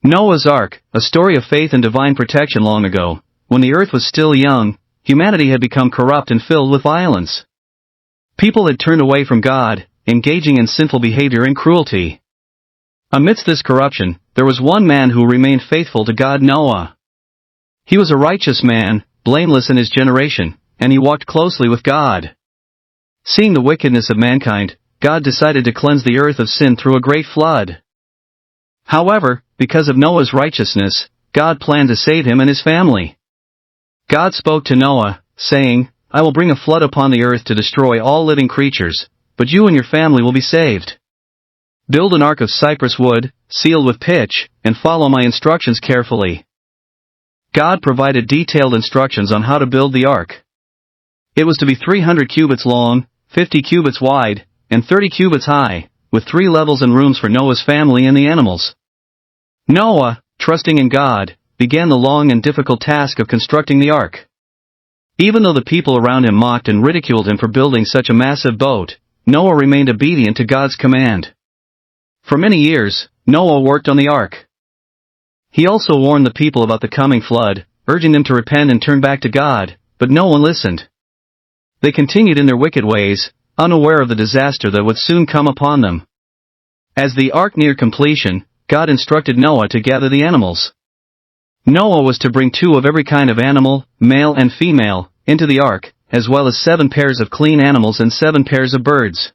Noah's Ark, a story of faith and divine protection. Long ago, when the earth was still young, humanity had become corrupt and filled with violence. People had turned away from God, engaging in sinful behavior and cruelty. Amidst this corruption, there was one man who remained faithful to God: Noah. He was a righteous man, blameless in his generation, and he walked closely with God. Seeing the wickedness of mankind, God decided to cleanse the earth of sin through a great flood. However, because of Noah's righteousness, God planned to save him and his family. God spoke to Noah, saying, "I will bring a flood upon the earth to destroy all living creatures, but you and your family will be saved. Build an ark of cypress wood, sealed with pitch, and follow my instructions carefully." God provided detailed instructions on how to build the ark. It was to be 300 cubits long, 50 cubits wide, and 30 cubits high, with 3 levels and rooms for Noah's family and the animals. Noah, trusting in God, began the long and difficult task of constructing the ark. Even though the people around him mocked and ridiculed him for building such a massive boat, Noah remained obedient to God's command. For many years, Noah worked on the ark. He also warned the people about the coming flood, urging them to repent and turn back to God, but no one listened. They continued in their wicked ways, unaware of the disaster that would soon come upon them. As the ark neared completion, God instructed Noah to gather the animals. Noah was to bring 2 of every kind of animal, male and female, into the ark, as well as 7 pairs of clean animals and 7 pairs of birds.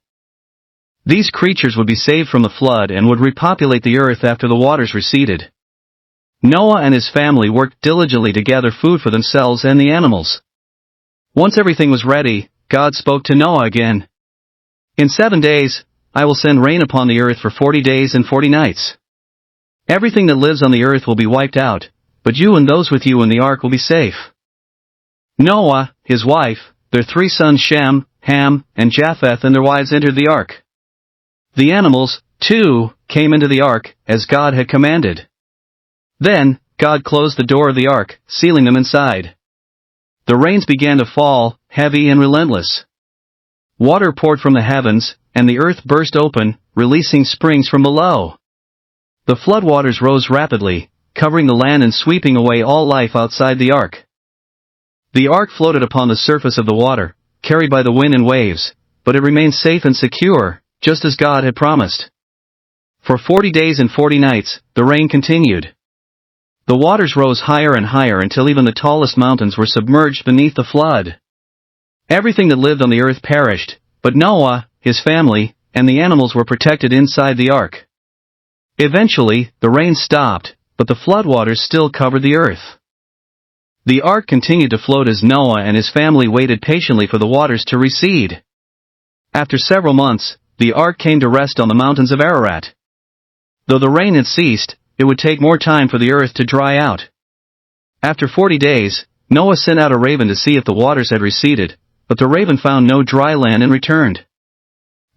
These creatures would be saved from the flood and would repopulate the earth after the waters receded. Noah and his family worked diligently to gather food for themselves and the animals. Once everything was ready, God spoke to Noah again. "In 7 days, I will send rain upon the earth for 40 days and 40 nights. Everything that lives on the earth will be wiped out, but you and those with you in the ark will be safe." Noah, his wife, their 3 sons Shem, Ham, and Japheth and their wives entered the ark. The animals, too, came into the ark, as God had commanded. Then, God closed the door of the ark, sealing them inside. The rains began to fall, heavy and relentless. Water poured from the heavens, and the earth burst open, releasing springs from below. The floodwaters rose rapidly, covering the land and sweeping away all life outside the ark. The ark floated upon the surface of the water, carried by the wind and waves, but it remained safe and secure, just as God had promised. For 40 days and 40 nights, the rain continued. The waters rose higher and higher until even the tallest mountains were submerged beneath the flood. Everything that lived on the earth perished, but Noah, his family, and the animals were protected inside the ark. Eventually, the rain stopped, but the floodwaters still covered the earth. The ark continued to float as Noah and his family waited patiently for the waters to recede. After several months, the ark came to rest on the mountains of Ararat. Though the rain had ceased, it would take more time for the earth to dry out. After 40 days, Noah sent out a raven to see if the waters had receded, but the raven found no dry land and returned.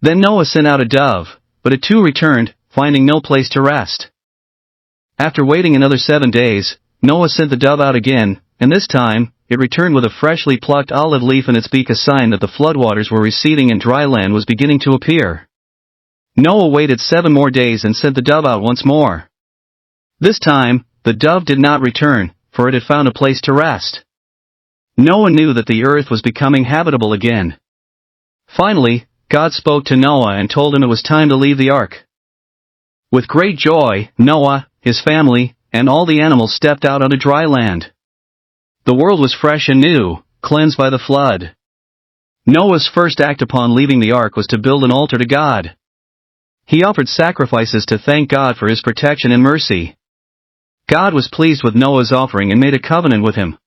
Then Noah sent out a dove, but it too returned, finding no place to rest. After waiting another 7 days, Noah sent the dove out again, and this time, it returned with a freshly plucked olive leaf in its beak, a sign that the floodwaters were receding and dry land was beginning to appear. Noah waited 7 more days and sent the dove out once more. This time, the dove did not return, for it had found a place to rest. Noah knew that the earth was becoming habitable again. Finally, God spoke to Noah and told him it was time to leave the ark. With great joy, Noah, his family, and all the animals stepped out onto dry land. The world was fresh and new, cleansed by the flood. Noah's first act upon leaving the ark was to build an altar to God. He offered sacrifices to thank God for his protection and mercy. God was pleased with Noah's offering and made a covenant with him.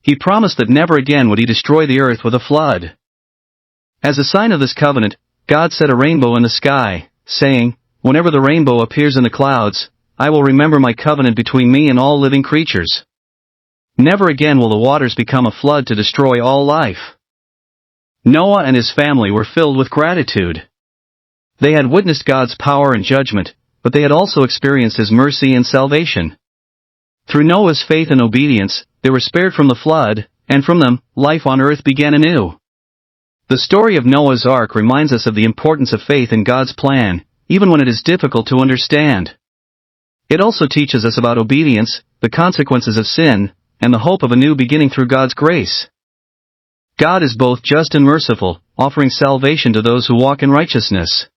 He promised that never again would he destroy the earth with a flood. As a sign of this covenant, God set a rainbow in the sky, saying, "Whenever the rainbow appears in the clouds, I will remember my covenant between me and all living creatures. Never again will the waters become a flood to destroy all life." Noah and his family were filled with gratitude. They had witnessed God's power and judgment, but they had also experienced His mercy and salvation. Through Noah's faith and obedience, they were spared from the flood, and from them, life on earth began anew. The story of Noah's Ark reminds us of the importance of faith in God's plan, even when it is difficult to understand. It also teaches us about obedience, the consequences of sin, and the hope of a new beginning through God's grace. God is both just and merciful, offering salvation to those who walk in righteousness.